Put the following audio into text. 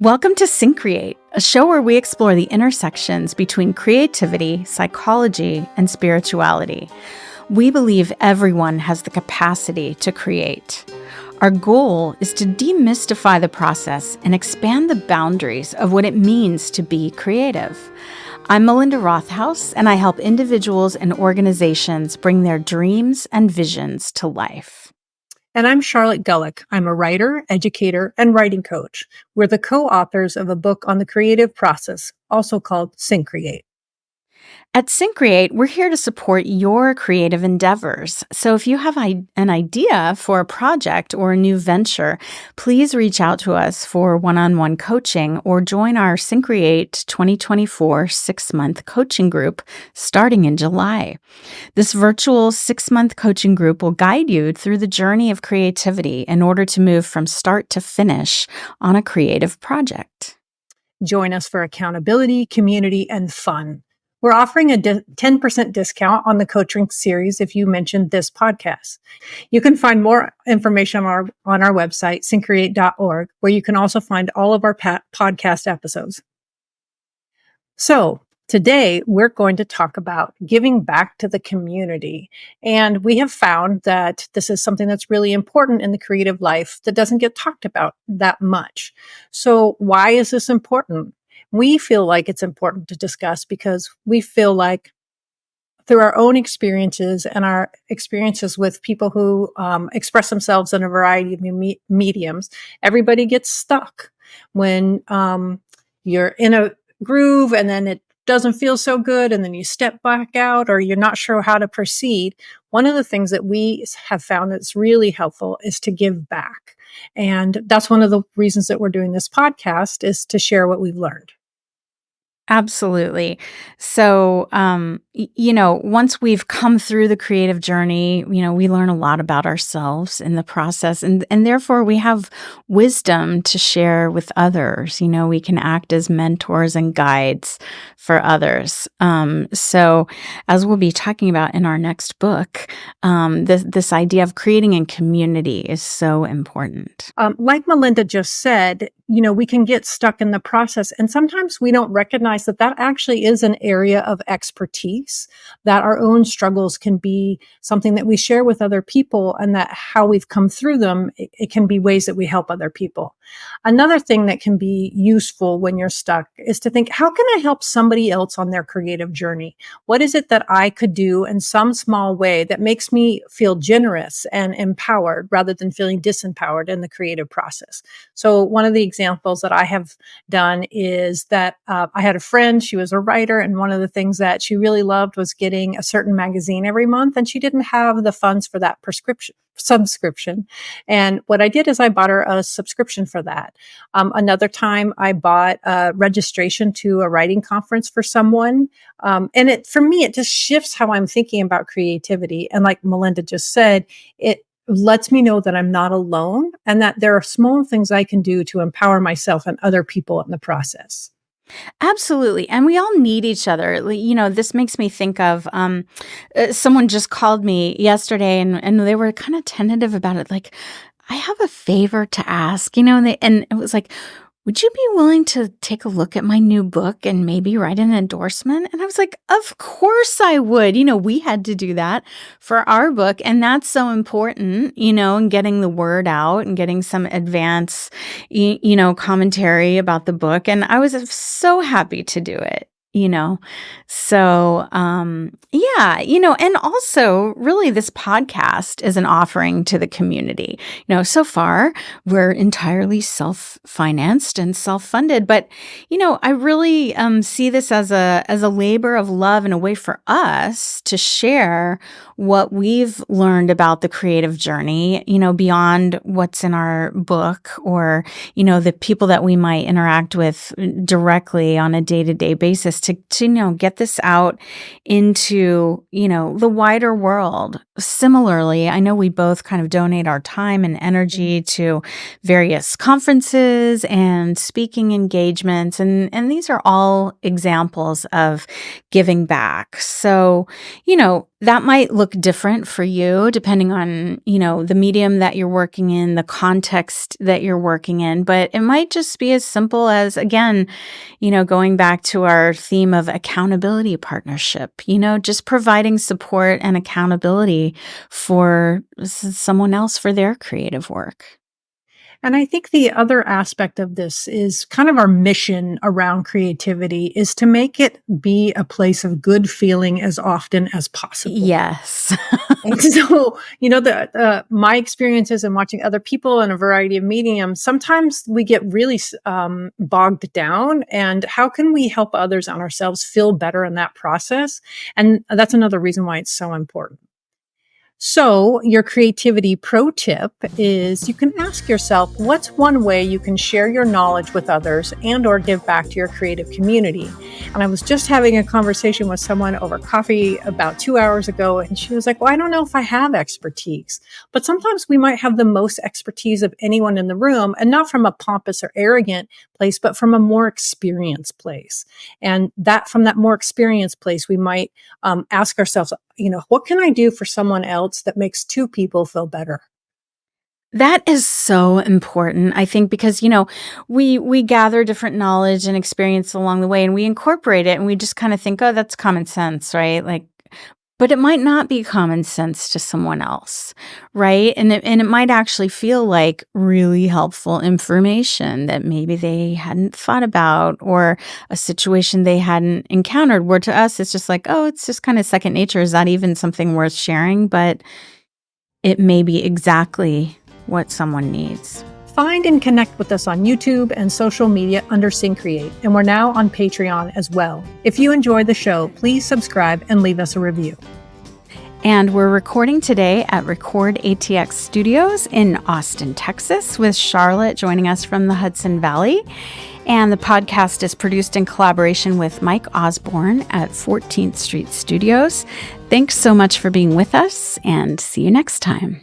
Welcome to Syncreate, a show where we explore the intersections between creativity, psychology, and spirituality. We believe everyone has the capacity to create. Our goal is to demystify the process and expand the boundaries of what it means to be creative. I'm Melinda Charlotte, and I help individuals and organizations bring their dreams and visions to life. And I'm Charlotte Gulick. I'm a writer, educator, and writing coach. We're the co-authors of a book on the creative process, also called Syncreate. At Syncreate, we're here to support your creative endeavors. So if you have an idea for a project or a new venture, please reach out to us for one-on-one coaching or join our Syncreate 2024 6-month coaching group starting in July. This virtual 6-month coaching group will guide you through the journey of creativity in order to move from start to finish on a creative project. Join us for accountability, community, and fun. We're offering a 10% discount on the coaching series if you mentioned this podcast. You can find more information on our website, syncreate.org, where you can also find all of our podcast episodes. So today we're going to talk about giving back to the community. And we have found that this is something that's really important in the creative life that doesn't get talked about that much. So why is this important? We feel like it's important to discuss because we feel like through our own experiences and our experiences with people who express themselves in a variety of mediums, everybody gets stuck when you're in a groove and then it doesn't feel so good and then you step back out or you're not sure how to proceed. One of the things that we have found that's really helpful is to give back. And that's one of the reasons that we're doing this podcast, is to share what we've learned. Absolutely. So, once we've come through the creative journey, we learn a lot about ourselves in the process, and therefore we have wisdom to share with others. We can act as mentors and guides for others. So as we'll be talking about in our next book, this idea of creating a community is so important. Like Melinda just said, we can get stuck in the process, and sometimes we don't recognize that actually is an area of expertise, that our own struggles can be something that we share with other people, and that how we've come through them, it can be ways that we help other people. Another thing that can be useful when you're stuck is to think, how can I help somebody else on their creative journey? What is it that I could do in some small way that makes me feel generous and empowered rather than feeling disempowered in the creative process? So one of the examples that I have done is that I had a friend, she was a writer, and one of the things that she really loved was getting a certain magazine every month, and she didn't have the funds for that subscription. And what I did is I bought her a subscription for that. Another time I bought a registration to a writing conference for someone. And for me, it just shifts how I'm thinking about creativity. And like Melinda just said, it lets me know that I'm not alone and that there are small things I can do to empower myself and other people in the process. Absolutely. And we all need each other. This makes me think of someone just called me yesterday and they were kind of tentative about it. Like, I have a favor to ask, and it was like, would you be willing to take a look at my new book and maybe write an endorsement? And I was like, of course I would. We had to do that for our book. And that's so important, in getting the word out and getting some advance, commentary about the book. And I was so happy to do it. So, and also really this podcast is an offering to the community. So far we're entirely self-financed and self-funded, but, I really, see this as a labor of love and a way for us to share what we've learned about the creative journey, beyond what's in our book or, the people that we might interact with directly on a day-to-day basis, to get this out into, the wider world. Similarly, I know we both kind of donate our time and energy to various conferences and speaking engagements, and these are all examples of giving back. So, that might look different for you depending on, the medium that you're working in, the context that you're working in, but it might just be as simple as, again, going back to our theme of accountability partnership, just providing support and accountability for someone else for their creative work. And I think the other aspect of this is kind of our mission around creativity is to make it be a place of good feeling as often as possible. Yes. And so, my experiences in watching other people in a variety of mediums, sometimes we get really bogged down. And how can we help others and ourselves feel better in that process? And that's another reason why it's so important. So your creativity pro tip is you can ask yourself, what's one way you can share your knowledge with others and or give back to your creative community? And I was just having a conversation with someone over coffee about 2 hours ago, and she was like, well, I don't know if I have expertise, but sometimes we might have the most expertise of anyone in the room, and not from a pompous or arrogant place, but from a more experienced place. And from that more experienced place, we might ask ourselves, what can I do for someone else that makes two people feel better? That is so important, I think, because, we gather different knowledge and experience along the way and we incorporate it and we just kind of think, oh, that's common sense, right? But it might not be common sense to someone else, right? And it might actually feel like really helpful information that maybe they hadn't thought about, or a situation they hadn't encountered, where to us it's just like, oh, it's just kind of second nature. Is that even something worth sharing? But it may be exactly what someone needs. Find and connect with us on YouTube and social media under Syncreate, and we're now on Patreon as well. If you enjoy the show, please subscribe and leave us a review. And we're recording today at Record ATX Studios in Austin, Texas, with Charlotte joining us from the Hudson Valley. And the podcast is produced in collaboration with Mike Osborne at 14th Street Studios. Thanks so much for being with us, and see you next time.